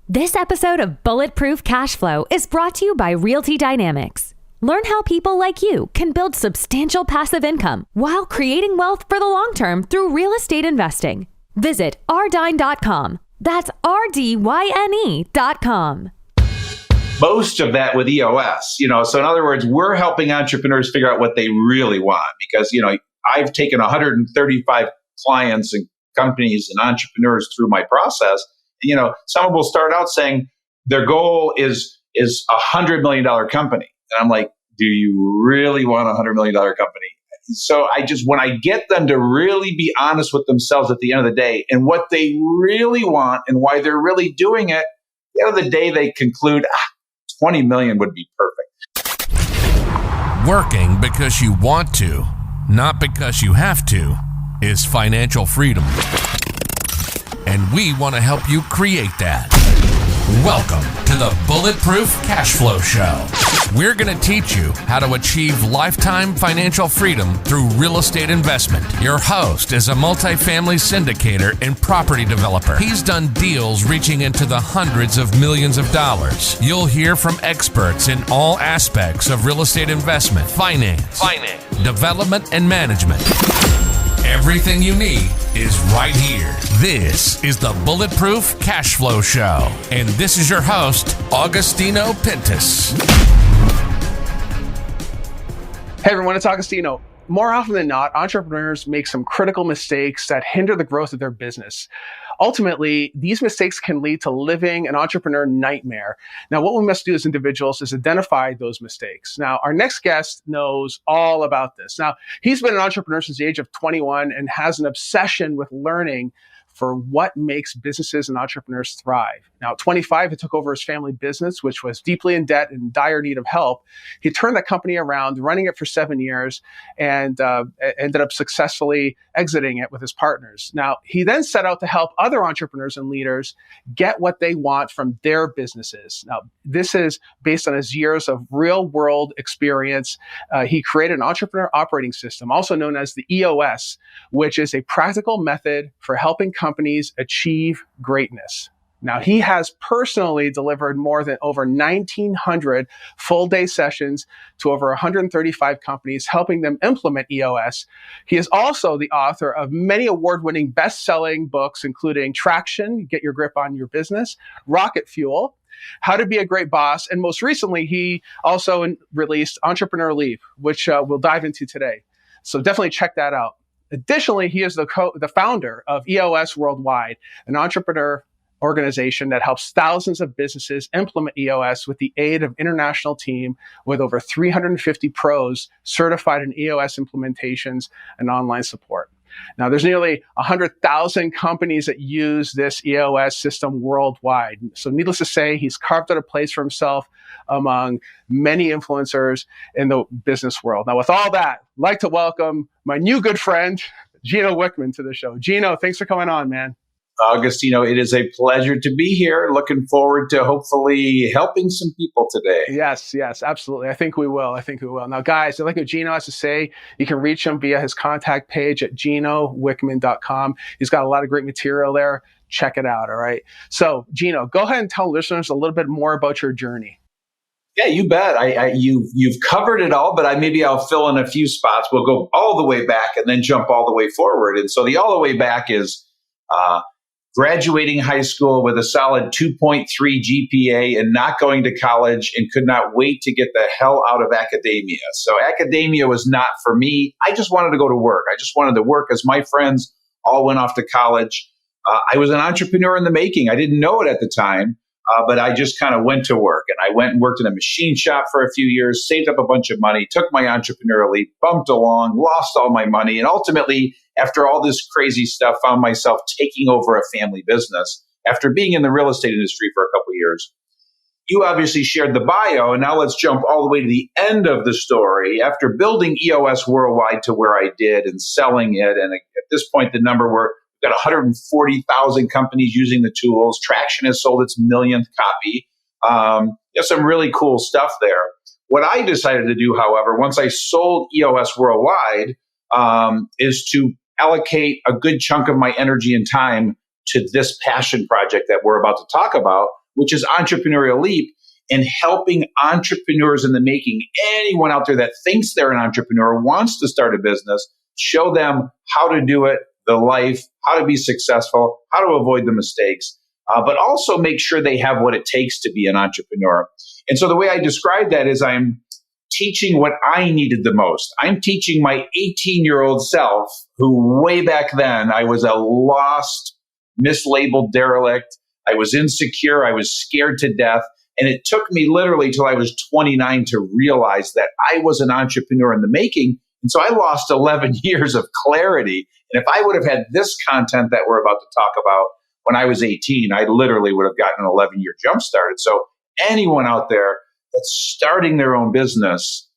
This episode of Bulletproof Cash Flow is brought to you by Realty Dynamics. Learn how people like you can build substantial passive income while creating wealth for the long term through real estate investing. Visit rdyne.com. That's RDYNE.com. Most of that with EOS, so in other words, we're helping entrepreneurs figure out what they really want because, I've taken 135 clients and companies and entrepreneurs through my process. Someone will start out saying their goal is $100 million company. And I'm like, do you really want a $100 million company? So when I get them to really be honest with themselves at the end of the day and what they really want and why they're really doing it, at the end of the day, they conclude 20 million would be perfect. Working because you want to, not because you have to, is financial freedom. And we want to help you create that. Welcome to the Bulletproof Cash Flow Show. We're going to teach you how to achieve lifetime financial freedom through real estate investment. Your host is a multifamily syndicator and property developer. He's done deals reaching into the hundreds of millions of dollars. You'll hear from experts in all aspects of real estate investment, finance, development, and management. Everything you need is right here. This is the Bulletproof Cash Flow Show. And this is your host, Augustino Pintus. Hey everyone, it's Augustino. More often than not, entrepreneurs make some critical mistakes that hinder the growth of their business. Ultimately, these mistakes can lead to living an entrepreneur nightmare. Now, what we must do as individuals is identify those mistakes. Now, our next guest knows all about this. Now, he's been an entrepreneur since the age of 21 and has an obsession with learning for what makes businesses and entrepreneurs thrive. Now, at 25, he took over his family business, which was deeply in debt and in dire need of help. He turned that company around, running it for 7 years, and ended up successfully exiting it with his partners. Now, he then set out to help other entrepreneurs and leaders get what they want from their businesses. Now, this is based on his years of real-world experience. He created an entrepreneur operating system, also known as the EOS, which is a practical method for helping companies achieve greatness. Now, he has personally delivered more than over 1,900 full-day sessions to over 135 companies, helping them implement EOS. He is also the author of many award-winning best-selling books, including Traction, Get Your Grip on Your Business, Rocket Fuel, How to Be a Great Boss, and most recently, he also released Entrepreneurial Leap, which we'll dive into today. So definitely check that out. Additionally, he is the founder of EOS Worldwide, an entrepreneur organization that helps thousands of businesses implement EOS with the aid of an international team with over 350 pros certified in EOS implementations and online support. Now, there's nearly 100,000 companies that use this EOS system worldwide. So needless to say, he's carved out a place for himself among many influencers in the business world. Now, with all that, I'd like to welcome my new good friend, Gino Wickman, to the show. Gino, thanks for coming on, man. Augustino, it is a pleasure to be here. Looking forward to hopefully helping some people today. Yes, absolutely. I think we will. Now, guys, like what Gino has to say, you can reach him via his contact page at ginowickman.com. He's got a lot of great material there. Check it out, all right? So, Gino, go ahead and tell listeners a little bit more about your journey. Yeah, you bet. You've covered it all, but maybe I'll fill in a few spots. We'll go all the way back and then jump all the way forward. And so the all the way back is graduating high school with a solid 2.3 GPA and not going to college and could not wait to get the hell out of academia. So academia was not for me. I just wanted to go to work. I just wanted to work as my friends all went off to college. I was an entrepreneur in the making. I didn't know it at the time, but I just kind of went to work. And I went and worked in a machine shop for a few years, saved up a bunch of money, took my entrepreneurial leap, bumped along, lost all my money, and ultimately, after all this crazy stuff, found myself taking over a family business after being in the real estate industry for a couple of years. You obviously shared the bio, and now let's jump all the way to the end of the story. After building EOS worldwide to where I did and selling it, and at this point, the number we've got 140,000 companies using the tools. Traction has sold its millionth copy. There's some really cool stuff there. What I decided to do, however, once I sold EOS worldwide, is to allocate a good chunk of my energy and time to this passion project that we're about to talk about, which is Entrepreneurial Leap, and helping entrepreneurs in the making, anyone out there that thinks they're an entrepreneur, wants to start a business, show them how to do it, the life, how to be successful, how to avoid the mistakes, but also make sure they have what it takes to be an entrepreneur. And so the way I describe that is I'm teaching what I needed the most. I'm teaching my 18-year-old self, who way back then I was a lost, mislabeled derelict. I was insecure. I was scared to death. And it took me literally till I was 29 to realize that I was an entrepreneur in the making. And so I lost 11 years of clarity. And if I would have had this content that we're about to talk about when I was 18, I literally would have gotten an 11-year jump started. So anyone out there that's starting their own business,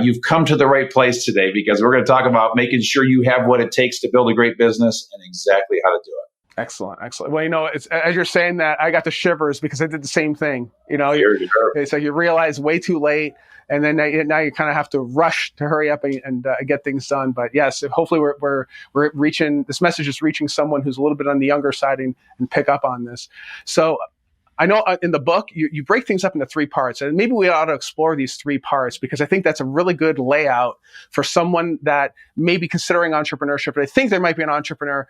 you've come to the right place today, because we're going to talk about making sure you have what it takes to build a great business and exactly how to do it. Excellent, excellent. Well, it's, as you're saying that, I got the shivers because I did the same thing. It's like you realize way too late, and then now you kind of have to rush to hurry up and get things done. But yes, hopefully we're reaching, this message is reaching someone who's a little bit on the younger side and pick up on this. So I know in the book, you break things up into 3 parts, and maybe we ought to explore these 3 parts, because I think that's a really good layout for someone that may be considering entrepreneurship, but I think there might be an entrepreneur.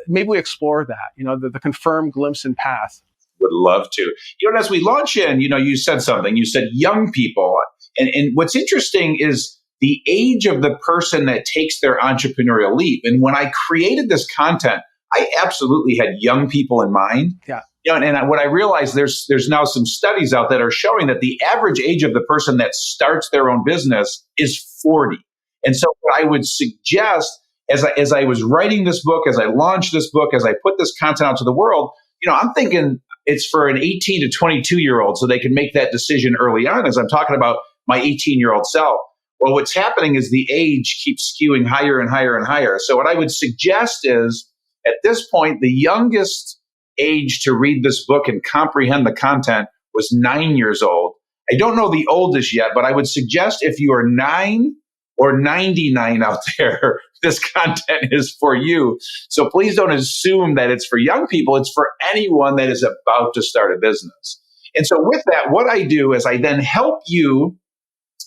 Maybe we explore that, the confirmed glimpse and path. Would love to. And as we launch in, you said something. You said young people. And what's interesting is the age of the person that takes their entrepreneurial leap. And when I created this content, I absolutely had young people in mind. Yeah. And what I realized, there's now some studies out that are showing that the average age of the person that starts their own business is 40. And so what I would suggest, as I was writing this book, as I launched this book, as I put this content out to the world, I'm thinking it's for an 18 to 22-year-old so they can make that decision early on, as I'm talking about my 18-year-old self. Well, what's happening is the age keeps skewing higher and higher and higher. So what I would suggest is, at this point, the youngest age to read this book and comprehend the content was 9 years old. I don't know the oldest yet, but I would suggest if you are 9 or 99 out there, this content is for you. So please don't assume that it's for young people. It's for anyone that is about to start a business. And so with that, what I do is I then help you,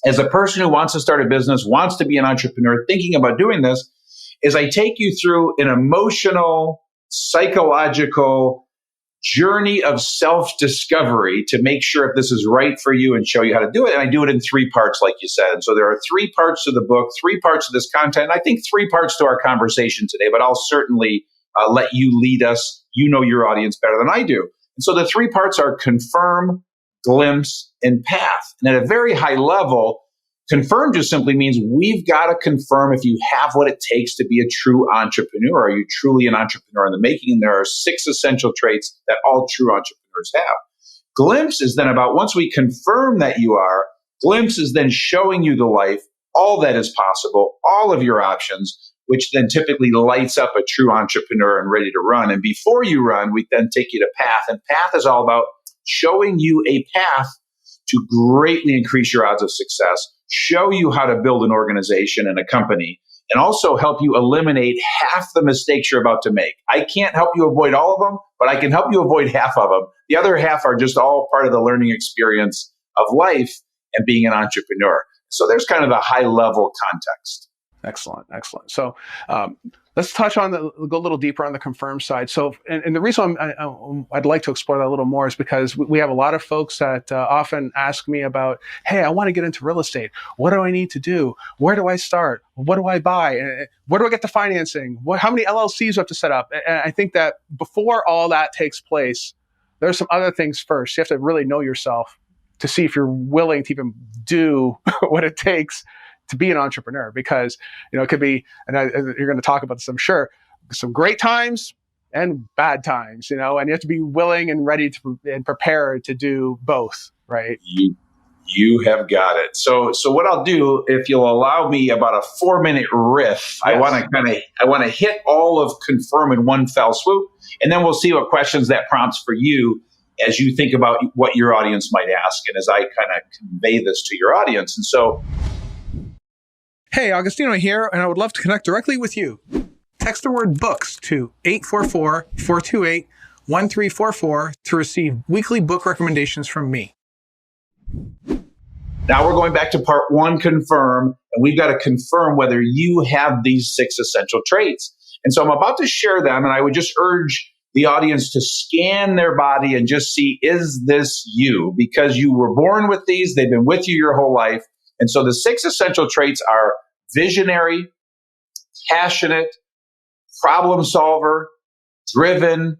as a person who wants to start a business, wants to be an entrepreneur, thinking about doing this, is I take you through an emotional, psychological journey of self-discovery to make sure if this is right for you and show you how to do it. And I do it in 3 parts, like you said. And so there are 3 parts to the book, 3 parts of this content, and I think 3 parts to our conversation today, but I'll certainly let you lead us. You know your audience better than I do. And so the 3 parts are confirm, glimpse, and path. And at a very high level, confirm just simply means we've got to confirm if you have what it takes to be a true entrepreneur. Are you truly an entrepreneur in the making? And there are 6 essential traits that all true entrepreneurs have. Glimpse is then about, once we confirm that you are, glimpse is then showing you the life, all that is possible, all of your options, which then typically lights up a true entrepreneur and ready to run. And before you run, we then take you to path. And path is all about showing you a path to greatly increase your odds of success, show you how to build an organization and a company, and also help you eliminate half the mistakes you're about to make. I can't help you avoid all of them, but I can help you avoid half of them. The other half are just all part of the learning experience of life and being an entrepreneur. So there's kind of the high level context. Excellent, excellent. So let's touch on go a little deeper on the confirm side. So, and the reason I'd like to explore that a little more is because we have a lot of folks that often ask me about, hey, I want to get into real estate. What do I need to do? Where do I start? What do I buy? Where do I get the financing? How many LLCs do I have to set up? And I think that before all that takes place, there's some other things first. You have to really know yourself to see if you're willing to even do what it takes to be an entrepreneur, because it could be, and you're going to talk about this, I'm sure, some great times and bad times, and you have to be willing and ready and prepared to do both, right? You have got it. So what I'll do, if you'll allow me about a 4-minute riff, yes. I want to hit all of confirm in one fell swoop, and then we'll see what questions that prompts for you as you think about what your audience might ask, and as I kind of convey this to your audience. And so, hey, Augustino here, and I would love to connect directly with you. Text the word books to 844-428-1010 1344 to receive weekly book recommendations from me. Now we're going back to part one, confirm, and we've got to confirm whether you have these 6 essential traits. And so I'm about to share them, and I would just urge the audience to scan their body and just see, is this you? Because you were born with these, they've been with you your whole life. And so the 6 essential traits are visionary, passionate, problem solver, driven,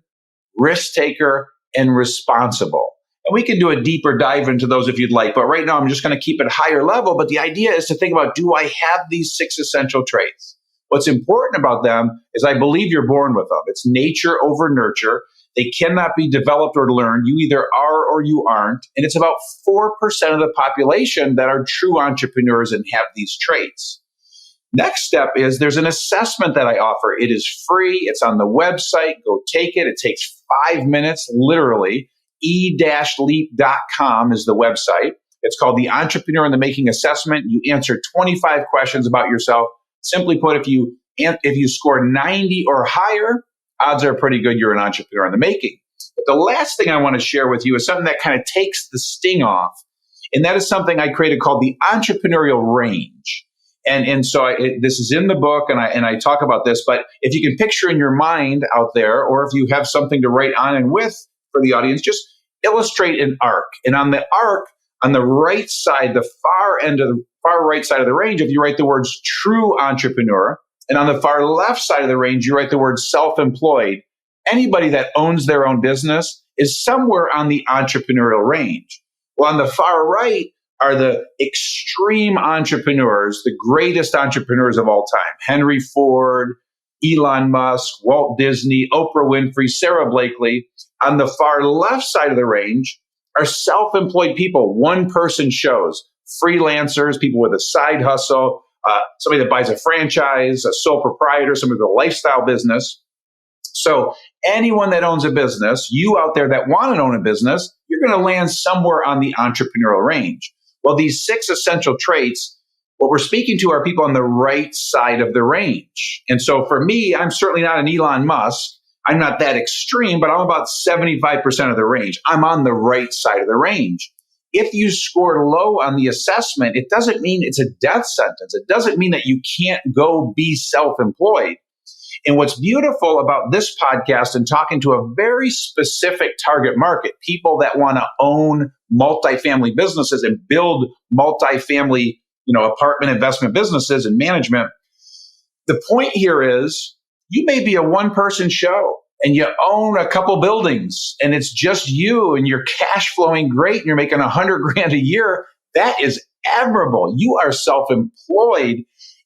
risk taker, and responsible. And we can do a deeper dive into those if you'd like. But right now, I'm just going to keep it higher level. But the idea is to think about, do I have these 6 essential traits? What's important about them is I believe you're born with them. It's nature over nurture. They cannot be developed or learned. You either are or you aren't. And it's about 4% of the population that are true entrepreneurs and have these traits. Next step is there's an assessment that I offer. It is free. It's on the website. Go take it. It takes 5 minutes, literally. e-leap.com is the website. It's called the Entrepreneur in the Making Assessment. You answer 25 questions about yourself. Simply put, if you score 90 or higher, odds are pretty good you're an entrepreneur in the making. But the last thing I want to share with you is something that kind of takes the sting off. And that is something I created called the Entrepreneurial Range. And so this is in the book, and I talk about this. But if you can picture in your mind out there, or if you have something to write on and with for the audience, just illustrate an arc. And on the arc, on the right side, the far right side of the range, if you write the words true entrepreneur, and on the far left side of the range, you write the word self-employed. Anybody that owns their own business is somewhere on the entrepreneurial range. Well, on the far right are the extreme entrepreneurs, the greatest entrepreneurs of all time. Henry Ford, Elon Musk, Walt Disney, Oprah Winfrey, Sarah Blakely. On the far left side of the range are self-employed people, one-person shows, freelancers, people with a side hustle, somebody that buys a franchise, a sole proprietor, somebody with a lifestyle business. So anyone that owns a business, you out there that want to own a business, you're going to land somewhere on the entrepreneurial range. Well, these 6 essential traits, what we're speaking to are people on the right side of the range. And so for me, I'm certainly not an Elon Musk. I'm not that extreme, but I'm about 75% of the range. I'm on the right side of the range. If you score low on the assessment, it doesn't mean it's a death sentence. It doesn't mean that you can't go be self-employed. And what's beautiful about this podcast and talking to a very specific target market, people that want to own multifamily businesses and build multifamily, apartment investment businesses and management. The point here is you may be a one-person show and you own a couple buildings and it's just you and you're cash flowing great and you're making $100,000 a year. That is admirable. You are self-employed.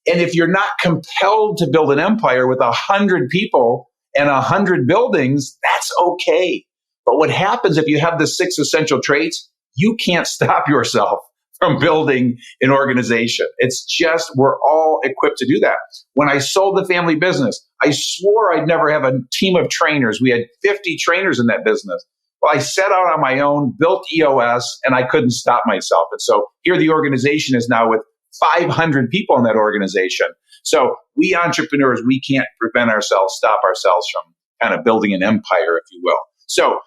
And if you're not compelled to build an empire with 100 people and 100 buildings, that's okay. But what happens if you have the 6 essential traits, you can't stop yourself from building an organization. It's just, we're all equipped to do that. When I sold the family business, I swore I'd never have a team of trainers. We had 50 trainers in that business. Well, I set out on my own, built EOS, and I couldn't stop myself. And so here the organization is now with 500 people in that organization. So we entrepreneurs, we can't stop ourselves from kind of building an empire, if you will. So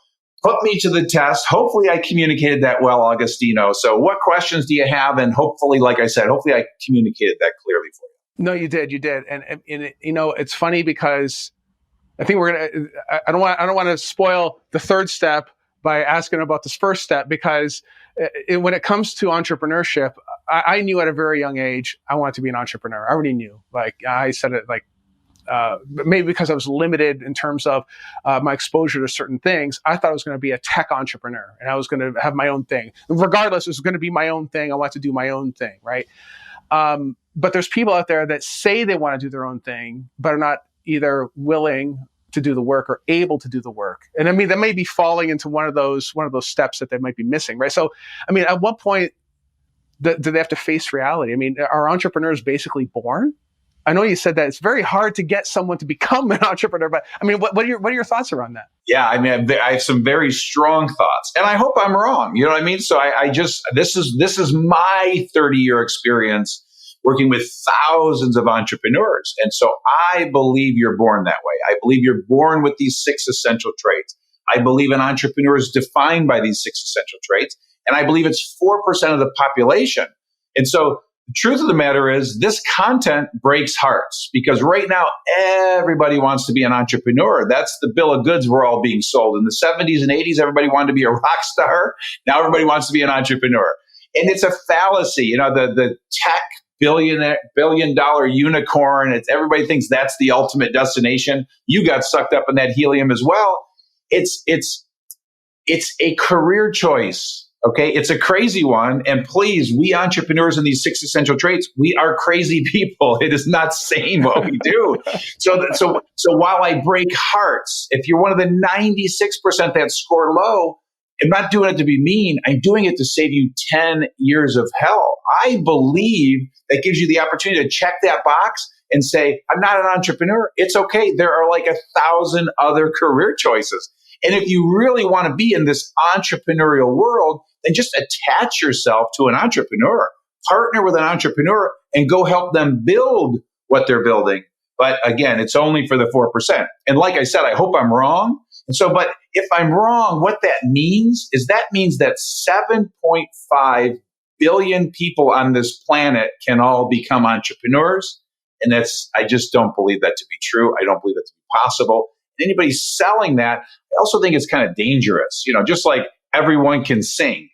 put me to the test. Hopefully I communicated that well, Augustino. So what questions do you have? And hopefully, like I said, hopefully I communicated that clearly for you. No, you did. And it's funny because I think I don't want to spoil the third step by asking about this first step, because when it comes to entrepreneurship, I knew at a very young age I wanted to be an entrepreneur. I already knew. I said it maybe because I was limited in terms of my exposure to certain things. I thought I was going to be a tech entrepreneur and I was going to have my own thing. Regardless, it was going to be my own thing. I want to do my own thing, right? But there's people out there that say they want to do their own thing, but are not either willing to do the work or able to do the work. And I mean, that may be falling into one of those steps that they might be missing, right? So, I mean, at what point do they have to face reality? I mean, are entrepreneurs basically born? I know you said that it's very hard to get someone to become an entrepreneur, but I mean, what are your thoughts around that? Yeah, I mean, I have some very strong thoughts, and I hope I'm wrong. You know what I mean? So this is my 30-year experience working with thousands of entrepreneurs, and so I believe you're born that way. I believe you're born with these 6 essential traits. I believe an entrepreneur is defined by these 6 essential traits. And I believe it's 4% of the population. And so the truth of the matter is this content breaks hearts because right now everybody wants to be an entrepreneur. That's the bill of goods we're all being sold. In the 70s and 80s, everybody wanted to be a rock star. Now everybody wants to be an entrepreneur. And it's a fallacy. The tech billion dollar unicorn, everybody thinks that's the ultimate destination. You got sucked up in that helium as well. It's a career choice. Okay, it's a crazy one. And please, we entrepreneurs in these 6 essential traits, we are crazy people. It is not sane what we do. So while I break hearts, if you're one of the 96% that score low, I'm not doing it to be mean. I'm doing it to save you 10 years of hell. I believe that gives you the opportunity to check that box and say, I'm not an entrepreneur. It's okay. There are like 1,000 other career choices. And if you really want to be in this entrepreneurial world, then just attach yourself to an entrepreneur, partner with an entrepreneur, and go help them build what they're building. But again, it's only for the 4%. And like I said, I hope I'm wrong. But if I'm wrong, what that means that 7.5 billion people on this planet can all become entrepreneurs. And I just don't believe that to be true. I don't believe that to be possible. Anybody selling that, I also think it's kind of dangerous. Just like everyone can sing,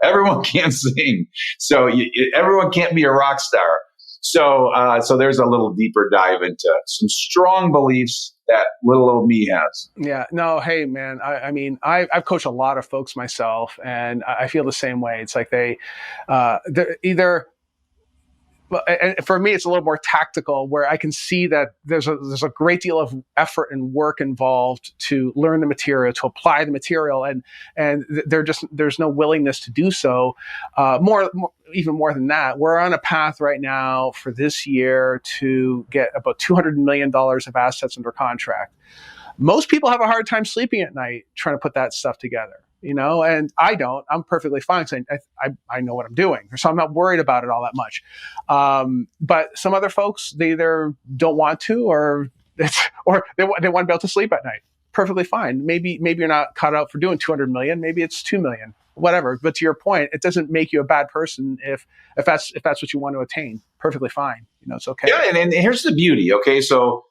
everyone can't sing. So everyone can't be a rock star. So there's a little deeper dive into some strong beliefs that little old me has. Yeah, no, hey, man. I mean, I've coached a lot of folks myself, and I feel the same way. It's like they're either. And for me, it's a little more tactical, where I can see that there's a great deal of effort and work involved to learn the material, to apply the material, and there's no willingness to do so. Even more than that, we're on a path right now for this year to get about $200 million of assets under contract. Most people have a hard time sleeping at night trying to put that stuff together. And I don't. I'm perfectly fine saying I know what I'm doing, so I'm not worried about it all that much. But some other folks, they either don't want to, or they want to be able to sleep at night. Perfectly fine. Maybe you're not cut out for doing 200 million. Maybe it's 2 million, whatever. But to your point, it doesn't make you a bad person if that's what you want to attain. Perfectly fine. It's okay. Yeah, and here's the beauty. Okay, so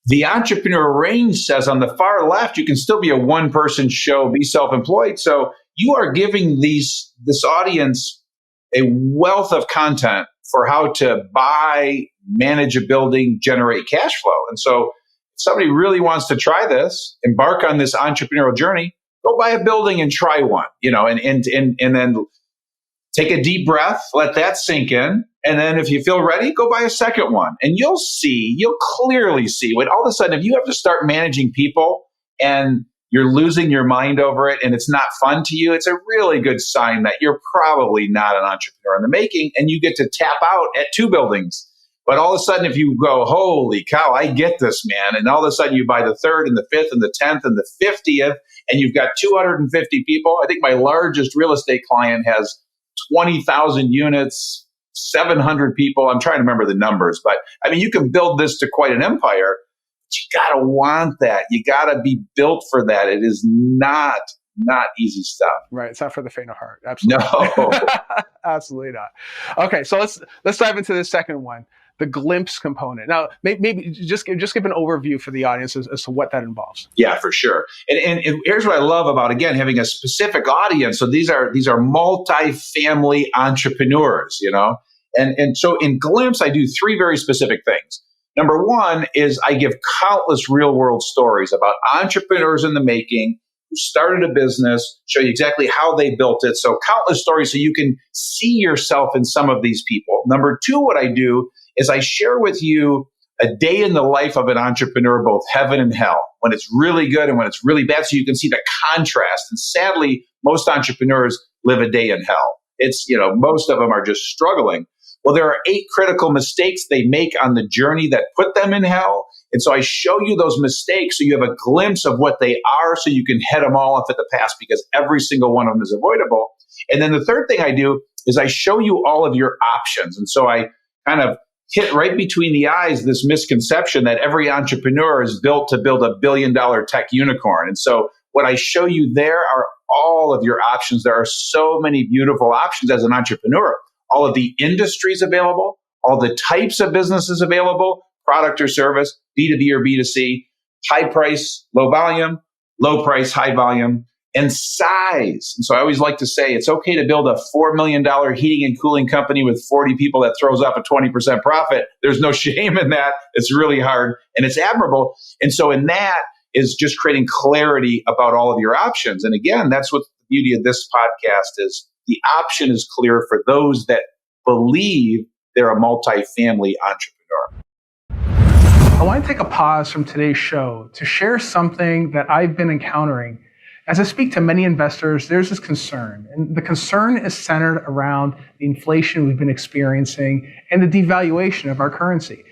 the Entrepreneurial Range says on the far left, you can still be a one-person show, be self-employed. So you are giving this audience a wealth of content for how to buy, manage a building, generate cash flow. And so if somebody really wants to try this, embark on this entrepreneurial journey, go buy a building and try one, and then take a deep breath, let that sink in. And then if you feel ready, go buy a second one. And you'll clearly see when all of a sudden, if you have to start managing people and you're losing your mind over it and it's not fun to you, it's a really good sign that you're probably not an entrepreneur in the making, and you get to tap out at 2 buildings. But all of a sudden, if you go, holy cow, I get this, man. And all of a sudden you buy the 3rd and the 5th and the 10th and the 50th, and you've got 250 people. I think my largest real estate client has 20,000 units, 700 people. I'm trying to remember the numbers, but I mean, you can build this to quite an empire. But you got to want that. You got to be built for that. It is not easy stuff. Right. It's not for the faint of heart. Absolutely. No. Absolutely not. Okay. So let's dive into the second one, the glimpse component. Now, maybe just give an overview for the audience as to what that involves. Yeah, for sure. And here's what I love about, again, having a specific audience. So these are multi-family entrepreneurs, And so in Glimpse, I do 3 very specific things. Number 1 is I give countless real world stories about entrepreneurs in the making who started a business, show you exactly how they built it. So countless stories so you can see yourself in some of these people. Number 2, what I do is I share with you a day in the life of an entrepreneur, both heaven and hell, when it's really good and when it's really bad, so you can see the contrast. And sadly, most entrepreneurs live a day in hell. It's, most of them are just struggling. Well, there are 8 critical mistakes they make on the journey that put them in hell. And so I show you those mistakes so you have a glimpse of what they are, so you can head them all off at the pass, because every single one of them is avoidable. And then the third thing I do is I show you all of your options. And so I kind of hit right between the eyes this misconception that every entrepreneur is built to build $1 billion tech unicorn. And so what I show you there are all of your options. There are so many beautiful options as an entrepreneur. All of the industries available, all the types of businesses available, product or service, B2B or B2C, high price, low volume, low price, high volume, and size. And so I always like to say it's okay to build a $4 million heating and cooling company with 40 people that throws off a 20% profit. There's no shame in that. It's really hard and it's admirable. And so in that is just creating clarity about all of your options. And again, that's what the beauty of this podcast is. The option is clear for those that believe they're a multifamily entrepreneur. I want to take a pause from today's show to share something that I've been encountering. As I speak to many investors, there's this concern, and the concern is centered around the inflation we've been experiencing and the devaluation of our currency.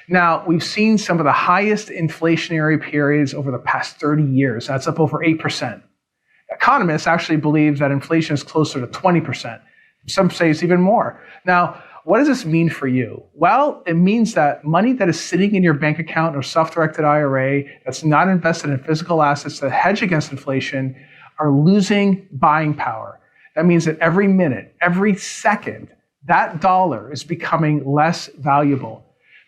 Now, we've seen some of the highest inflationary periods over the past 30 years. That's up over 8%. Economists actually believe that inflation is closer to 20%. Some say it's even more. Now, what does this mean for you? Well, it means that money that is sitting in your bank account or self-directed IRA that's not invested in physical assets that hedge against inflation are losing buying power. That means that every minute, every second, that dollar is becoming less valuable.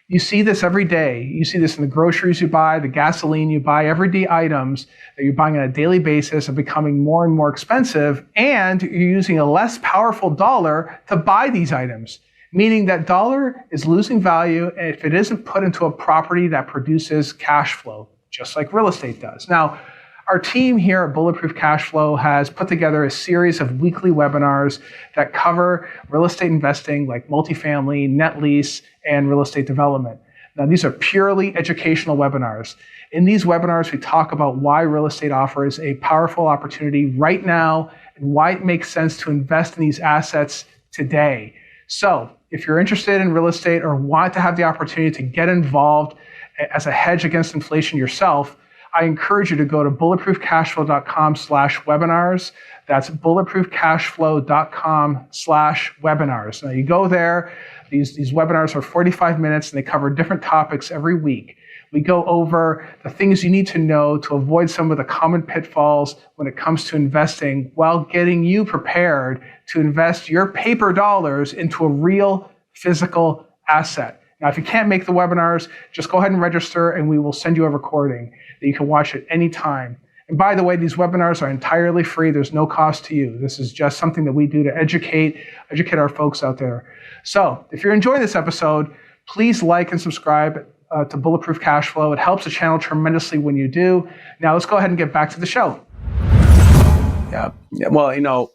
You see this every day. You see this in the groceries you buy, the gasoline you buy, everyday items that you're buying on a daily basis are becoming more and more expensive, and you're using a less powerful dollar to buy these items, meaning that dollar is losing value if it isn't put into a property that produces cash flow, just like real estate does. Now, our team here at Bulletproof Cashflow has put together a series of weekly webinars that cover real estate investing like multifamily, net lease, and real estate development. Now, these are purely educational webinars. In these webinars, we talk about why real estate offers a powerful opportunity right now and why it makes sense to invest in these assets today. So, if you're interested in real estate or want to have the opportunity to get involved as a hedge against inflation yourself, I encourage you to go to bulletproofcashflow.com/webinars. That's bulletproofcashflow.com/webinars. Now you go there, these webinars are 45 minutes and they cover different topics every week. We go over the things you need to know to avoid some of the common pitfalls when it comes to investing while getting you prepared to invest your paper dollars into a real physical asset. Now, if you can't make the webinars, just go ahead and register and we will send you a recording that you can watch at any time. And by the way, these webinars are entirely free. There's no cost to you. This is just something that we do to educate our folks out there. So if you're enjoying this episode, please like and subscribe to Bulletproof Cashflow. It helps the channel tremendously when you do. Now let's go ahead and get back to the show. Yeah. Well,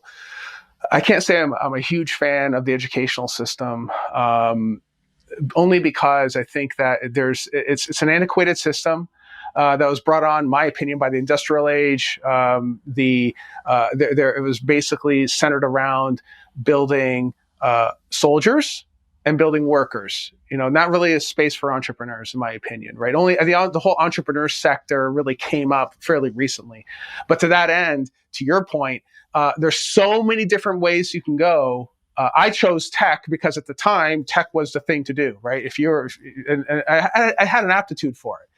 I can't say I'm a huge fan of the educational system. Only because I think that it's an antiquated system that was brought on, in my opinion, by the Industrial Age. It was basically centered around building soldiers and building workers. Not really a space for entrepreneurs, in my opinion. Right? Only the whole entrepreneur sector really came up fairly recently. But to that end, to your point, there's so many different ways you can go. I chose tech because at the time, tech was the thing to do, right? I had an aptitude for it.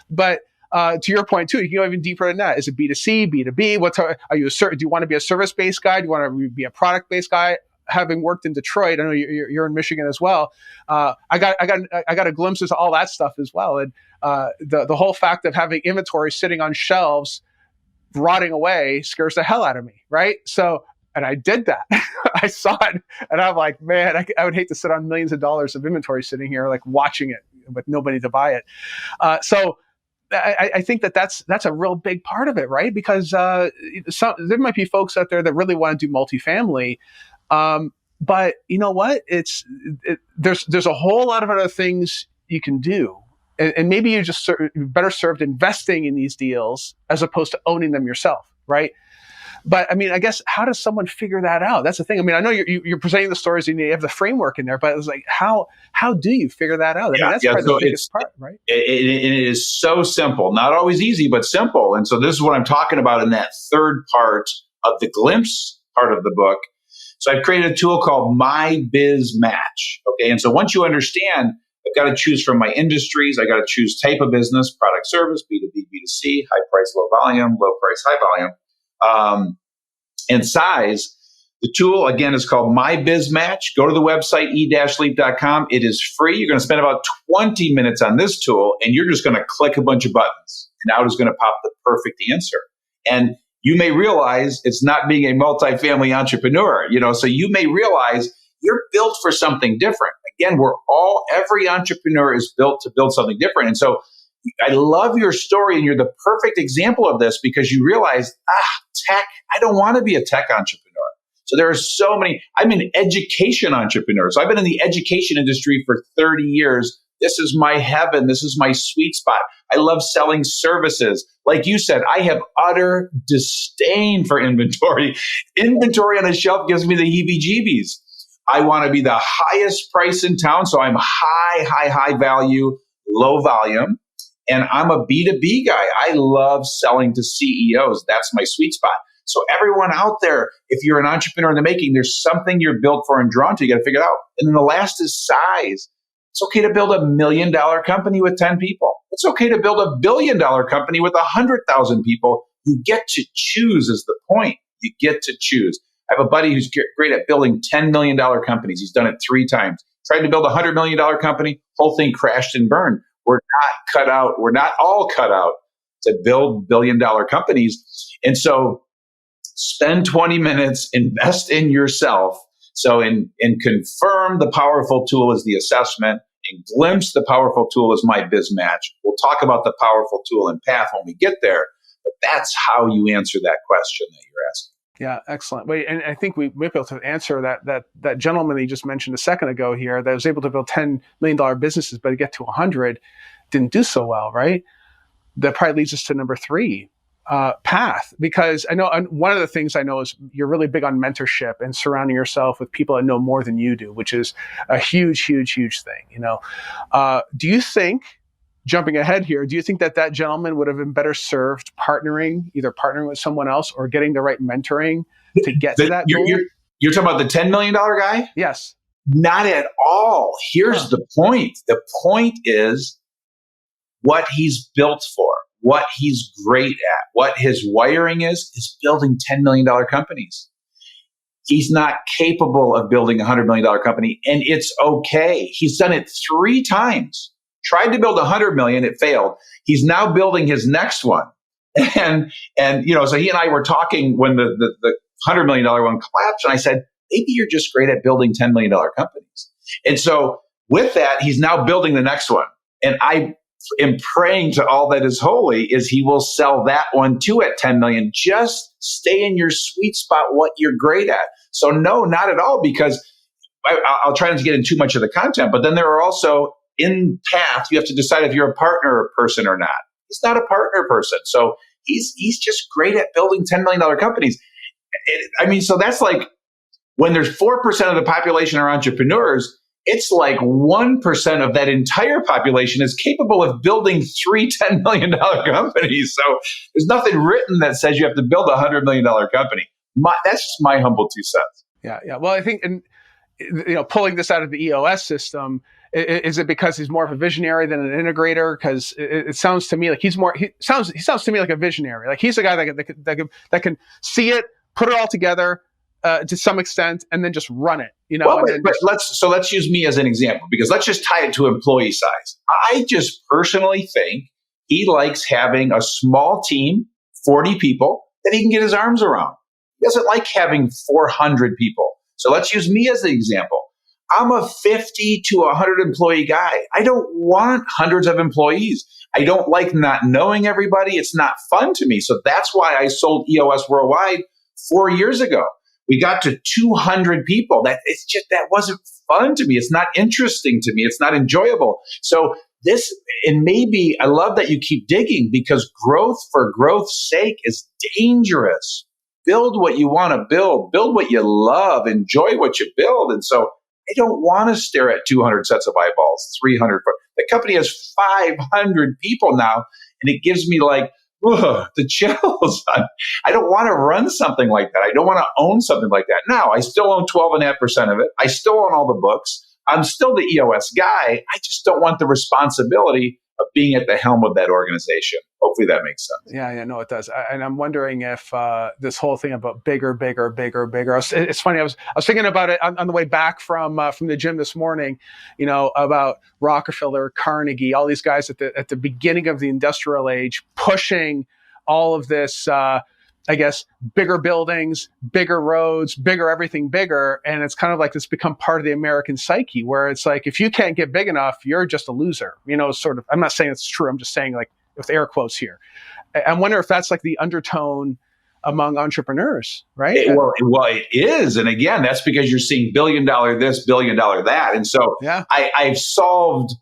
But to your point too, you can go even deeper than that. Is it B2C, B2B? Do you want to be a service-based guy? Do you want to be a product-based guy? Having worked in Detroit, I know you're in Michigan as well. I got a glimpse into all that stuff as well, and the whole fact of having inventory sitting on shelves, rotting away, scares the hell out of me, right? So. And I did that. I saw it, and I'm like, man, I would hate to sit on millions of dollars of inventory sitting here, like watching it, with nobody to buy it. So I think that's a real big part of it, right? Because there might be folks out there that really want to do multifamily, but you know what? There's a whole lot of other things you can do, and maybe you're just better served investing in these deals as opposed to owning them yourself, right? But I mean, I guess, how does someone figure that out? That's the thing. I mean, I know you're presenting the stories and you have the framework in there, but it's like, how do you figure that out? I mean, that's probably the biggest part, right? It is so simple, not always easy, but simple. And so this is what I'm talking about in that third part of the glimpse part of the book. So I've created a tool called My Biz Match. Okay. And so once you understand I've got to choose from my industries. I got to choose type of business, product, service, B2B, B2C, high price, low volume, low price, high volume, and size. The tool, again, is called My Biz Match. Go to the website, e-leap.com. It is free. You're going to spend about 20 minutes on this tool, and you're just going to click a bunch of buttons. And out is going to pop the perfect answer. And you may realize it's not being a multifamily entrepreneur, so you may realize you're built for something different. Again, every entrepreneur is built to build something different. And so I love your story, and you're the perfect example of this because you realize, tech, I don't want to be a tech entrepreneur. So there are so many. I'm an education entrepreneur. So I've been in the education industry for 30 years. This is my heaven. This is my sweet spot. I love selling services. Like you said, I have utter disdain for inventory. Inventory on a shelf gives me the heebie-jeebies. I want to be the highest price in town. So I'm high value, low volume. And I'm a B2B guy. I love selling to CEOs. That's my sweet spot. So everyone out there, if you're an entrepreneur in the making, there's something you're built for and drawn to. You got to figure it out. And then the last is size. It's okay to build $1 million company with 10 people. It's okay to build $1 billion company with 100,000 people. You get to choose is the point. You get to choose. I have a buddy who's great at building $10 million companies. He's done it 3 times. Tried to build a $100 million company. Whole thing crashed and burned. We're not all cut out to build $1 billion companies. And so spend 20 minutes, invest in yourself. So in confirm, the powerful tool is the assessment. In glimpse, the powerful tool is My Biz Match. We'll talk about the powerful tool and path when we get there, but that's how you answer that question that you're asking. Yeah, excellent. Wait, and I think we might be able to answer that gentleman that you just mentioned a second ago here that was able to build $10 million businesses, but to get to 100, didn't do so well, right? That probably leads us to number 3. Path, because I know one of the things I know is you're really big on mentorship and surrounding yourself with people that know more than you do, which is a huge thing. Do you think, jumping ahead here, do you think that gentleman would have been better served either partnering with someone else or getting the right mentoring to get to that goal? You're talking about the $10 million guy? Yes. Not at all. Here's the point. The point is what he's built for. What he's great at, what his wiring is building $10 million companies. He's not capable of building a $100 million company, and it's okay. He's done it 3 times. Tried to build $100 million, it failed. He's now building his next one. And so he and I were talking when the $100 million one collapsed, and I said, maybe you're just great at building $10 million companies. And so with that, he's now building the next one. And I am praying to all that is holy is he will sell that one too at 10 million. Just stay in your sweet spot, what you're great at. So no, not at all, because I'll try not to get into too much of the content, but then there are also in path, you have to decide if you're a partner person or not. He's not a partner person. So he's just great at building $10 million companies. So that's like when there's 4% of the population are entrepreneurs, it's like 1% of that entire population is capable of building 3 $10 million companies. So there's nothing written that says you have to build a $100 million company. That's just my humble 2 cents. Yeah. Well, I think, pulling this out of the EOS system, is it because he's more of a visionary than an integrator? Because it sounds to me like he sounds to me like a visionary. Like he's a guy that can see it, put it all together to some extent, and then just run it. Let's use me as an example, because let's just tie it to employee size. I just personally think he likes having a small team, 40 people, that he can get his arms around. He doesn't like having 400 people. So let's use me as the example. I'm a 50 to 100 employee guy. I don't want hundreds of employees. I don't like not knowing everybody. It's not fun to me. So that's why I sold EOS Worldwide 4 years ago. We got to 200 people. That wasn't fun to me. It's not interesting to me. It's not enjoyable. So maybe I love that you keep digging, because growth for growth's sake is dangerous. Build what you want to build what you love, enjoy what you build. And so I don't want to stare at 200 sets of eyeballs, 300. The company has 500 people now, and it gives me the chills. I don't want to run something like that. I don't want to own something like that. Now, I still own 12.5% of it. I still own all the books. I'm still the EOS guy. I just don't want the responsibility of being at the helm of that organization. Hopefully that makes sense. Yeah, no, it does. And I'm wondering if this whole thing about bigger. It's funny. I was thinking about it on the way back from the gym this morning. About Rockefeller, Carnegie, all these guys at the beginning of the industrial age, pushing all of this. I guess bigger buildings, bigger roads, bigger everything, bigger, and it's kind of like it's become part of the American psyche, where it's like if you can't get big enough, you're just a loser. Sort of. I'm not saying it's true. I'm just saying, like, with air quotes here. I wonder if that's like the undertone among entrepreneurs, right? Well, it is. And again, that's because you're seeing $1 billion this, $1 billion that. And so yeah. I've solved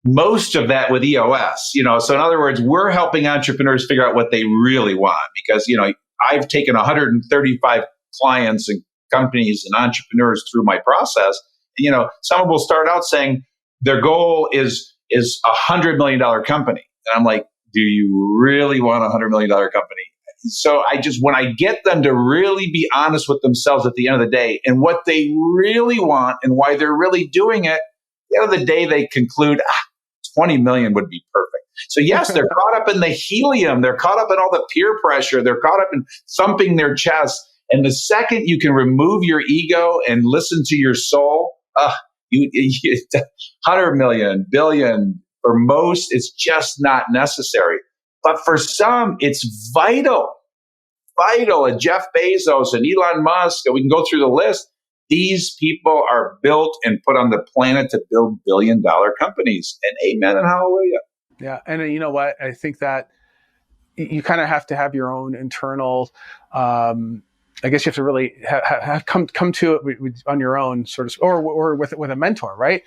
most of that with EOS. So in other words, we're helping entrepreneurs figure out what they really want, because, I've taken 135 clients and companies and entrepreneurs through my process. Someone will start out saying their goal is $100 million company. And I'm like, do you really want a $100 million company? So when I get them to really be honest with themselves at the end of the day and what they really want and why they're really doing it, at the end of the day, they conclude 20 million would be perfect. So yes, they're caught up in the helium. They're caught up in all the peer pressure. They're caught up in thumping their chest. And the second you can remove your ego and listen to your soul, 100 million, billion, for most, it's just not necessary. But for some, it's vital. A Jeff Bezos and Elon Musk, and we can go through the list. These people are built and put on the planet to build billion-dollar companies. And amen and hallelujah. Yeah, and you know what? I think that you kind of have to have your own internal. I guess you have to really have come to it on your own, sort of, or with a mentor, right?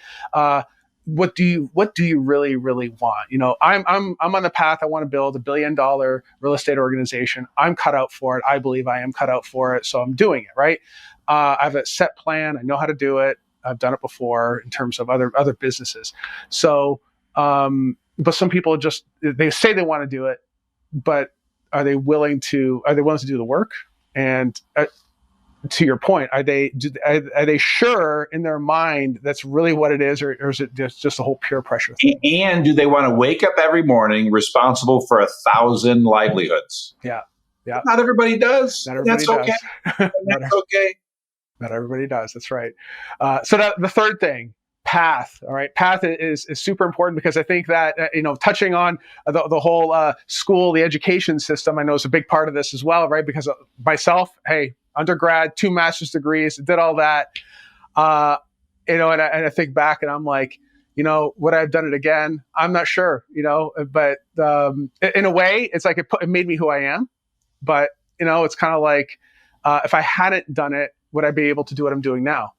What do you really want? I'm on the path. I want to build $1 billion real estate organization. I'm cut out for it. I believe I am cut out for it, so I'm doing it, right? I have a set plan. I know how to do it. I've done it before in terms of other businesses. So, but some people they say they want to do it, but are they willing to do the work? And to your point, are they sure in their mind that's really what it is, or is it just a whole peer pressure thing? And do they want to wake up every morning responsible for 1,000 livelihoods? Yeah. Not everybody does. Not everybody does. Okay. That's okay. Not everybody does. That's right. So the third thing, path. All right, path is super important, because I think that touching on the whole the education system, I know is a big part of this as well, right? Because myself, hey, undergrad, 2 master's degrees, did all that, and I think back and I'm like, would I have done it again? I'm not sure, but in a way, it's like it made me who I am. But it's kind of like if I hadn't done it, would I be able to do what I'm doing now?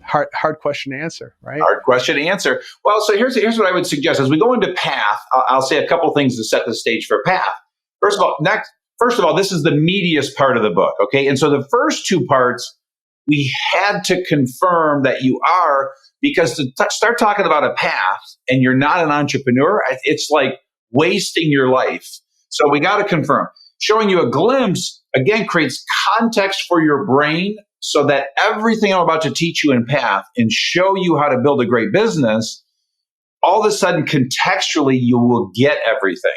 Hard question to answer, right? Hard question to answer. Well, so here's what I would suggest. As we go into path, I'll say a couple things to set the stage for path. First of all, this is the meatiest part of the book, okay? And so the first 2 parts, we had to confirm that you are, because to start talking about a path and you're not an entrepreneur, it's like wasting your life. So we got to confirm. Showing you a glimpse, again, creates context for your brain, so that everything I'm about to teach you in path and show you how to build a great business, all of a sudden, contextually, you will get everything.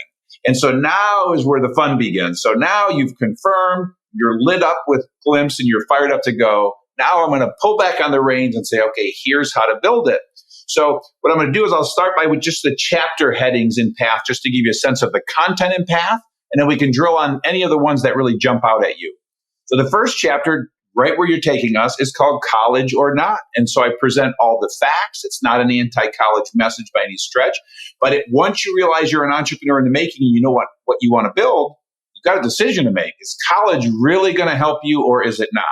And so now is where the fun begins. So now you've confirmed, you're lit up with glimpse, and you're fired up to go. Now I'm going to pull back on the reins and say, okay, here's how to build it. So what I'm going to do is I'll start with just the chapter headings in path, just to give you a sense of the content in path. And then we can drill on any of the ones that really jump out at you. So the first chapter, right where you're taking us, is called College or Not. And so I present all the facts. It's not an anti-college message by any stretch. But once you realize you're an entrepreneur in the making and you know what you want to build, you've got a decision to make. Is college really going to help you, or is it not?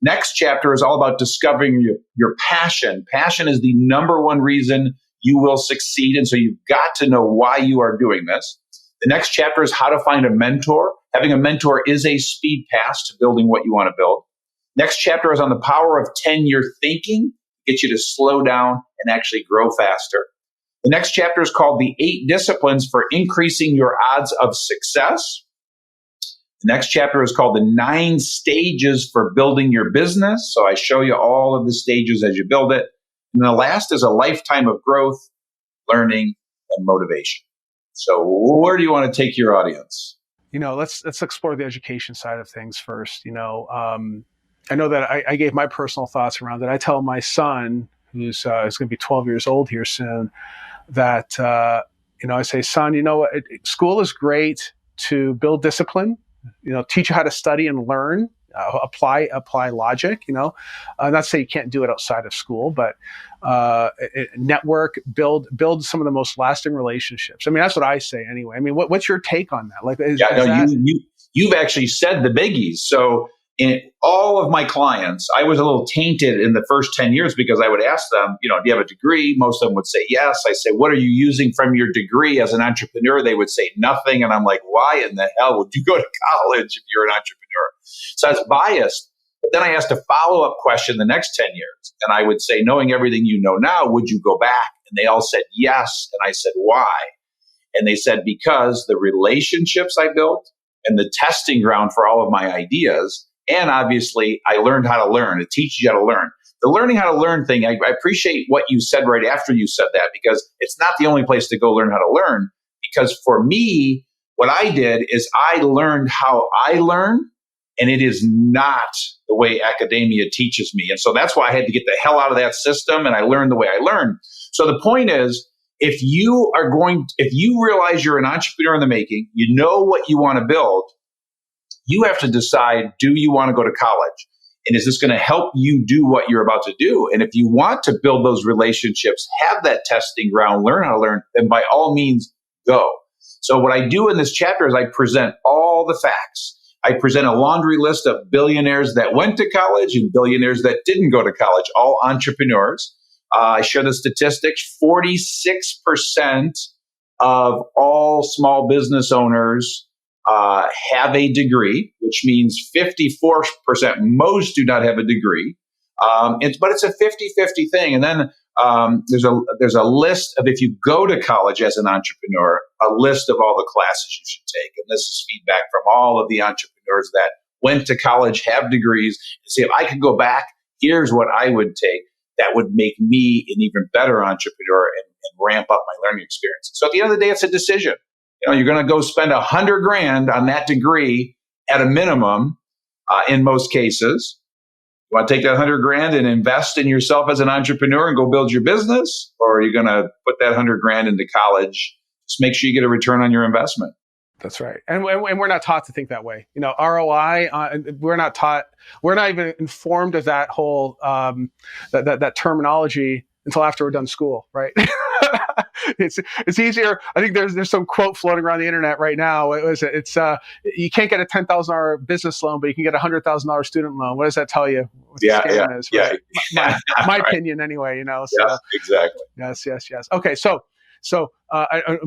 Next chapter is all about discovering your passion. Passion is the number one reason you will succeed. And so you've got to know why you are doing this. The next chapter is how to find a mentor. Having a mentor is a speed pass to building what you want to build. Next chapter is on the power of 10-year thinking, get you to slow down and actually grow faster. The next chapter is called the 8 disciplines for increasing your odds of success. The next chapter is called the 9 stages for building your business. So I show you all of the stages as you build it. And the last is a lifetime of growth, learning, and motivation. So where do you want to take your audience? Let's explore the education side of things first. I know that I gave my personal thoughts around it. I tell my son, who's going to be 12 years old here soon, that I say, son, school is great to build discipline, teach you how to study and learn, apply logic. Not to say you can't do it outside of school, but network, build some of the most lasting relationships. I mean, that's what I say anyway. I mean, what's your take on that? Like, you've actually said the biggies. So in all of my clients, I was a little tainted in the first 10 years because I would ask them, do you have a degree? Most of them would say yes. I say, what are you using from your degree as an entrepreneur? They would say nothing. And I'm like, why in the hell would you go to college if you're an entrepreneur? So I was biased. But then I asked a follow-up question the next 10 years. And I would say, knowing everything you know now, would you go back? And they all said yes. And I said, why? And they said, because the relationships I built and the testing ground for all of my ideas. And obviously, I learned how to learn. It teaches you how to learn. The learning how to learn thing, I appreciate what you said right after you said that, because it's not the only place to go learn how to learn. Because for me, what I did is I learned how I learn, and it is not the way academia teaches me. And so that's why I had to get the hell out of that system, and I learned the way I learned. So the point is, if you realize you're an entrepreneur in the making, you know what you want to build, you have to decide, do you want to go to college? And is this going to help you do what you're about to do? And if you want to build those relationships, have that testing ground, learn how to learn, then by all means, go. So what I do in this chapter is I present all the facts. I present a laundry list of billionaires that went to college and billionaires that didn't go to college, all entrepreneurs. I share the statistics. 46% of all small business owners have a degree, which means 54%, most do not have a degree. But it's a 50-50 thing. And then there's a list of, if you go to college as an entrepreneur, a list of all the classes you should take. And this is feedback from all of the entrepreneurs that went to college, have degrees, and say, if I could go back, here's what I would take that would make me an even better entrepreneur and ramp up my learning experience. So at the end of the day, it's a decision. You're going to go spend $100,000 on that degree at a minimum, in most cases. You want to take that $100,000 and invest in yourself as an entrepreneur and go build your business, or are you going to put that $100,000 into college? Just make sure you get a return on your investment. That's right. And we're not taught to think that way. ROI, we're not taught, we're not even informed of that whole, that terminology until after we're done school, right? It's easier. I think there's some quote floating around the internet right now. It's you can't get a $10,000 business loan, but you can get a $100,000 student loan. What does that tell you? What the scam is, right? My opinion, anyway. So, yeah, exactly. Yes. Okay, so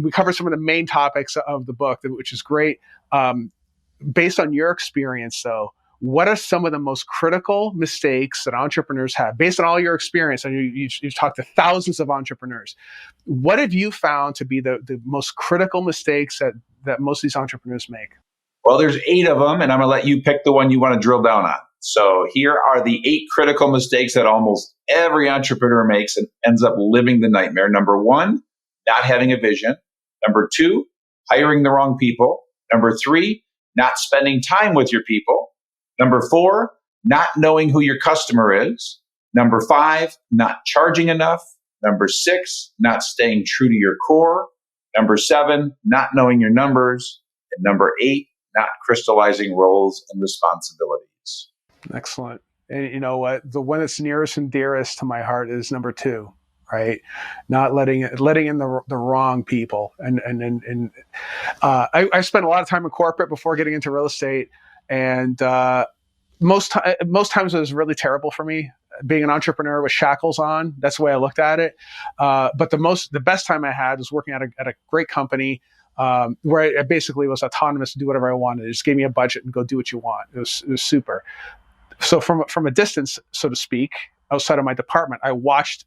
we covered some of the main topics of the book, which is great. Based on your experience, though, what are some of the most critical mistakes that entrepreneurs have? Based on all your experience, and you've talked to thousands of entrepreneurs, what have you found to be the most critical mistakes that most of these entrepreneurs make? Well, there's 8 of them, and I'm going to let you pick the one you want to drill down on. So here are the 8 critical mistakes that almost every entrepreneur makes and ends up living the nightmare. Number 1, not having a vision. Number 2, hiring the wrong people. Number 3, not spending time with your people. Number 4, not knowing who your customer is. Number 5, not charging enough. Number 6, not staying true to your core. Number 7, not knowing your numbers. And number 8, not crystallizing roles and responsibilities. Excellent. And you know what? The one that's nearest and dearest to my heart is number 2, right? Not letting in the wrong people. And I spent a lot of time in corporate before getting into real estate. And most times it was really terrible for me being an entrepreneur with shackles on. That's the way I looked at it. But the best time I had was working at a great company where I basically was autonomous to do whatever I wanted. It just gave me a budget and go do what you want. It was super. So from a distance, so to speak, outside of my department, I watched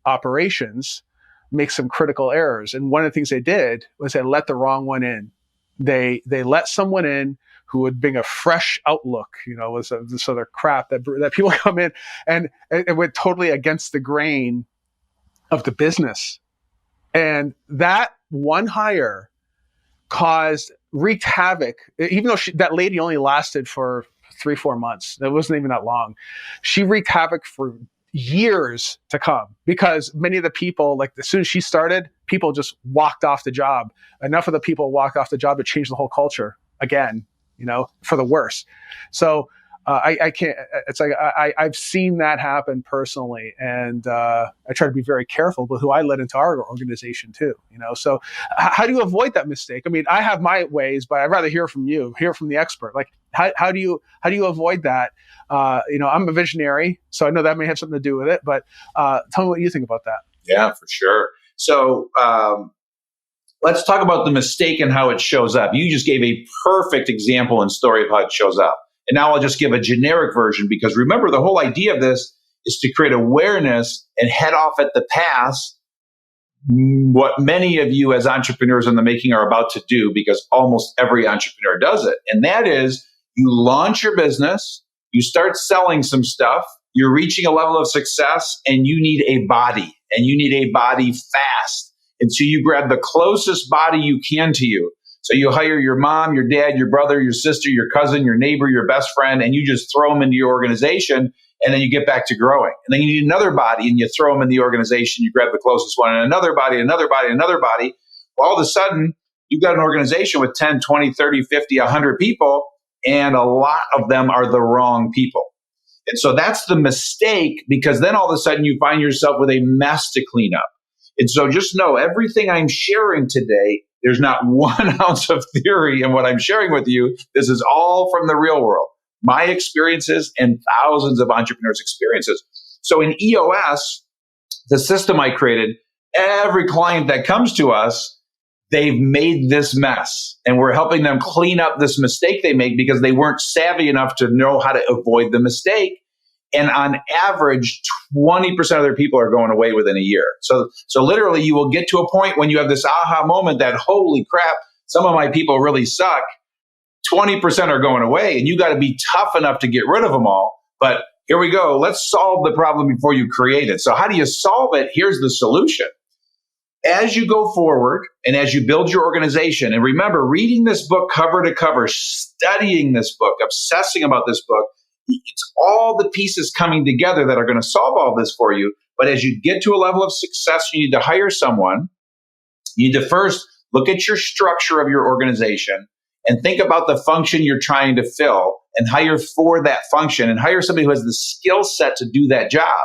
operations make some critical errors. And one of the things they did was they let the wrong one in. They let someone in who would bring a fresh outlook, was this other crap that people come in and it went totally against the grain of the business. And that one hire wreaked havoc, even though that lady only lasted for 3-4 months. That wasn't even that long. She wreaked havoc for years to come, because many of the people, like as soon as she started, people just walked off the job. Enough of the people walked off the job to change the whole culture again, for the worse. So I can't, it's like, I've seen that happen personally. And I try to be very careful with who I let into our organization too, so how do you avoid that mistake? I mean, I have my ways, but I'd rather hear from the expert. Like, how do you avoid that? I'm a visionary, so I know that may have something to do with it, but tell me what you think about that. Yeah, for sure. So let's talk about the mistake and how it shows up. You just gave a perfect example and story of how it shows up. And now I'll just give a generic version, because remember, the whole idea of this is to create awareness and head off at the pass what many of you as entrepreneurs in the making are about to do, because almost every entrepreneur does it. And that is, you launch your business, you start selling some stuff, you're reaching a level of success, and you need a body, and you need a body fast. And so you grab the closest body you can to you. So you hire your mom, your dad, your brother, your sister, your cousin, your neighbor, your best friend, and you just throw them into your organization, and then you get back to growing. And then you need another body, and you throw them in the organization. You grab the closest one, and another body, another body, another body. Well, all of a sudden, you've got an organization with 10, 20, 30, 50, 100 people, and a lot of them are the wrong people. And so that's the mistake, because then all of a sudden you find yourself with a mess to clean up. And so just know, everything I'm sharing today, there's not 1 ounce of theory in what I'm sharing with you. This is all from the real world, my experiences and thousands of entrepreneurs' experiences. So in EOS, the system I created, every client that comes to us, they've made this mess, and we're helping them clean up this mistake they make because they weren't savvy enough to know how to avoid the mistake. And on average, 20% of their people are going away within a year. So literally, you will get to a point when you have this aha moment that, holy crap, some of my people really suck. 20% are going away, and you got to be tough enough to get rid of them all. But here we go. Let's solve the problem before you create it. So how do you solve it? Here's the solution. As you go forward and as you build your organization, and remember, reading this book cover to cover, studying this book, obsessing about this book, it's all the pieces coming together that are going to solve all this for you. But as you get to a level of success, you need to hire someone. You need to first look at your structure of your organization and think about the function you're trying to fill, and hire for that function, and hire somebody who has the skill set to do that job.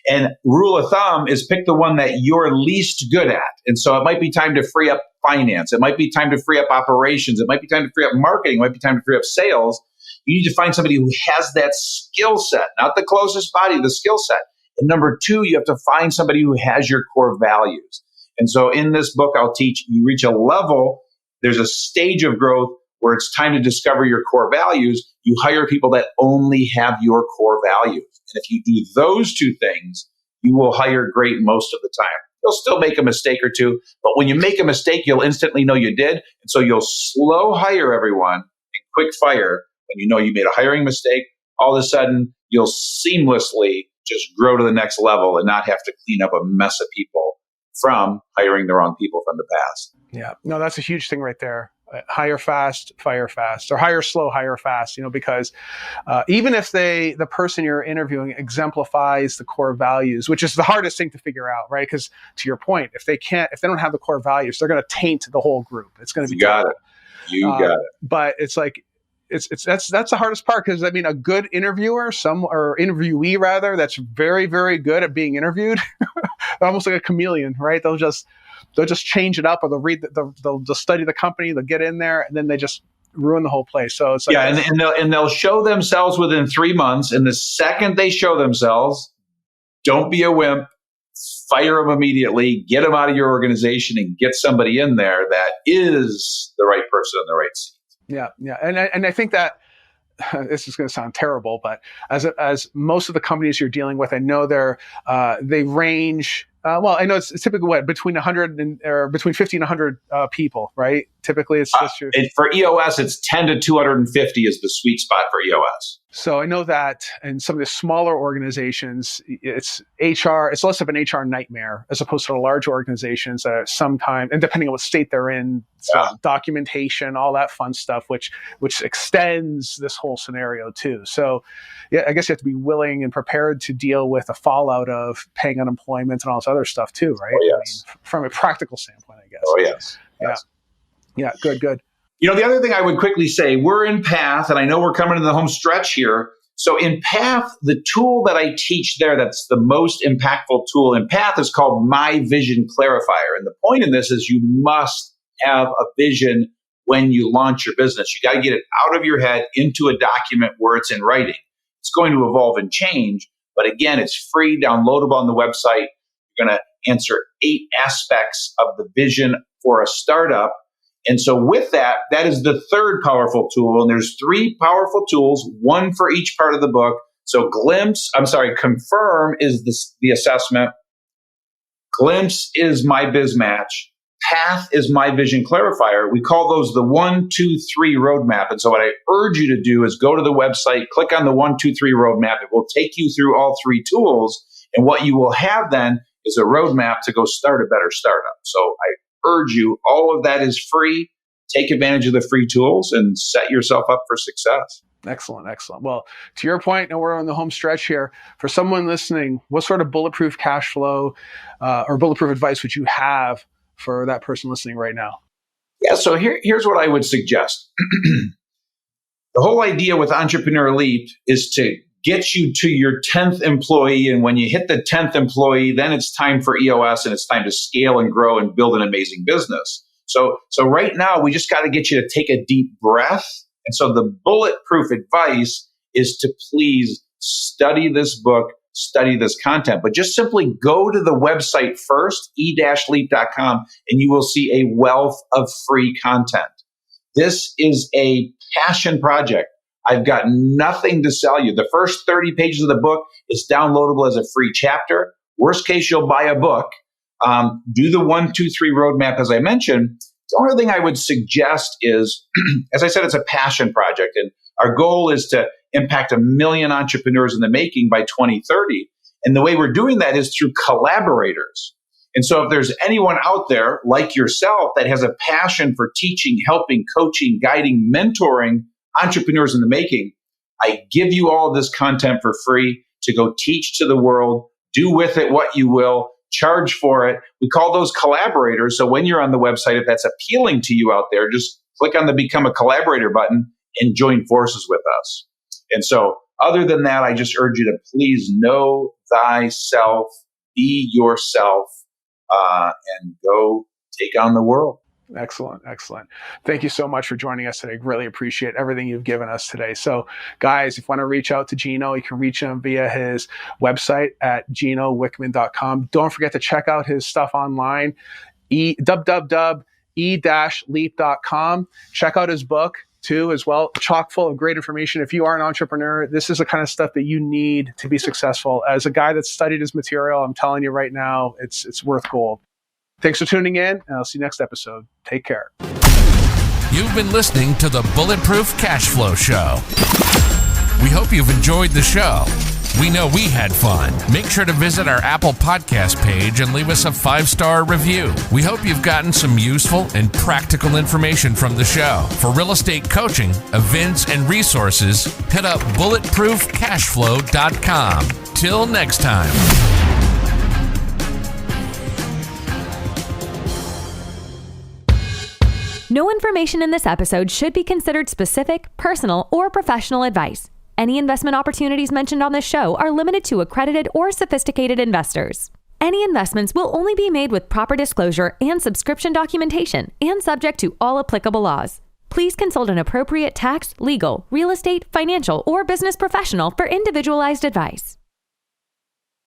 And rule of thumb is pick the one that you're least good at. And so it might be time to free up finance. It might be time to free up operations. It might be time to free up marketing. It might be time to free up sales. You need to find somebody who has that skill set, not the closest body, the skill set. And number two, you have to find somebody who has your core values. And so in this book, I'll teach you reach a level, there's a stage of growth where it's time to discover your core values. You hire people that only have your core values. And if you do those two things, you will hire great most of the time. You'll still make a mistake or two, but when you make a mistake, you'll instantly know you did. And so you'll slow hire everyone and quick fire. When you know you made a hiring mistake, all of a sudden, you'll seamlessly just grow to the next level and not have to clean up a mess of people from hiring the wrong people from the past. Yeah, no, that's a huge thing right there. Hire fast, fire fast, or hire slow, hire fast, because even if the person you're interviewing exemplifies the core values, which is the hardest thing to figure out, right? Because to your point, if they don't have the core values, they're going to taint the whole group. It's going to be You got it. But it's like, that's the hardest part, because I mean, a good interviewer, or interviewee rather, that's very, very good at being interviewed, almost like a chameleon, right? They'll just change it up, or they'll just study the company, they'll get in there, and then they just ruin the whole place. So it's like, and they'll show themselves within 3 months, and the second they show themselves, don't be a wimp. Fire them immediately, get them out of your organization, and get somebody in there that is the right person in the right seat. Yeah. And I think that this is going to sound terrible, but as most of the companies you're dealing with, I know they range. I know it's typically between 100 or between 50 and 100 people, right? Typically, it's just your... For EOS, it's 10 to 250 is the sweet spot for EOS. So I know that in some of the smaller organizations, it's less of an HR nightmare as opposed to the large organizations that are sometimes, and depending on what state they're in, documentation, all that fun stuff, which extends this whole scenario too. So yeah, I guess you have to be willing and prepared to deal with the fallout of paying unemployment and all this other stuff too, right? Oh, yes. I mean, from a practical standpoint, I guess. Oh, yes. Yeah, good. The other thing I would quickly say, we're in PATH, and I know we're coming to the home stretch here. So in PATH, the tool that I teach there that's the most impactful tool in PATH is called My Vision Clarifier. And the point in this is you must have a vision when you launch your business. You got to get it out of your head into a document where it's in writing. It's going to evolve and change. But again, it's free, downloadable on the website. You're going to answer 8 aspects of the vision for a startup. And so with that is the third powerful tool. And there's 3 powerful tools, one for each part of the book. So Confirm is the assessment. Glimpse is My Biz Match. PATH is My Vision Clarifier. We call those the 1, 2, 3 roadmap. And so what I urge you to do is go to the website, click on the 1, 2, 3 roadmap. It will take you through all 3 tools. And what you will have then is a roadmap to go start a better startup. So I urge you, all of that is free. Take advantage of the free tools and set yourself up for success. Excellent. Well, to your point, and we're on the home stretch here, for someone listening, what sort of bulletproof cash flow or bulletproof advice would you have for that person listening right now? Yeah, so here's what I would suggest. The whole idea with Entrepreneurial Leap is to get you to your 10th employee. And when you hit the 10th employee, then it's time for EOS and it's time to scale and grow and build an amazing business. So right now, we just got to get you to take a deep breath. And so the bulletproof advice is to please study this book, study this content, but just simply go to the website first, e-leap.com, and you will see a wealth of free content. This is a passion project. I've got nothing to sell you. The first 30 pages of the book is downloadable as a free chapter. Worst case, you'll buy a book. Do the 1, 2, 3 roadmap, as I mentioned. The only thing I would suggest is, as I said, it's a passion project. And our goal is to impact 1 million entrepreneurs in the making by 2030. And the way we're doing that is through collaborators. And so if there's anyone out there like yourself that has a passion for teaching, helping, coaching, guiding, mentoring entrepreneurs in the making, I give you all of this content for free to go teach to the world, do with it what you will, charge for it. We call those collaborators. So when you're on the website, if that's appealing to you out there, just click on the Become a Collaborator button and join forces with us. And so other than that, I just urge you to please know thyself, be yourself, and go take on the world. Excellent. Thank you so much for joining us today. Really appreciate everything you've given us today. So guys, if you want to reach out to Gino, you can reach him via his website at ginowickman.com. Don't forget to check out his stuff online, www.e-leap.com. Check out his book too, as well. Chock full of great information. If you are an entrepreneur, this is the kind of stuff that you need to be successful. As a guy that's studied his material, I'm telling you right now, it's worth gold. Thanks for tuning in, and I'll see you next episode. Take care. You've been listening to the Bulletproof Cash Flow Show. We hope you've enjoyed the show. We know we had fun. Make sure to visit our Apple Podcast page and leave us a 5-star review. We hope you've gotten some useful and practical information from the show. For real estate coaching, events, and resources, hit up bulletproofcashflow.com. Till next time. No information in this episode should be considered specific, personal, or professional advice. Any investment opportunities mentioned on this show are limited to accredited or sophisticated investors. Any investments will only be made with proper disclosure and subscription documentation and subject to all applicable laws. Please consult an appropriate tax, legal, real estate, financial, or business professional for individualized advice.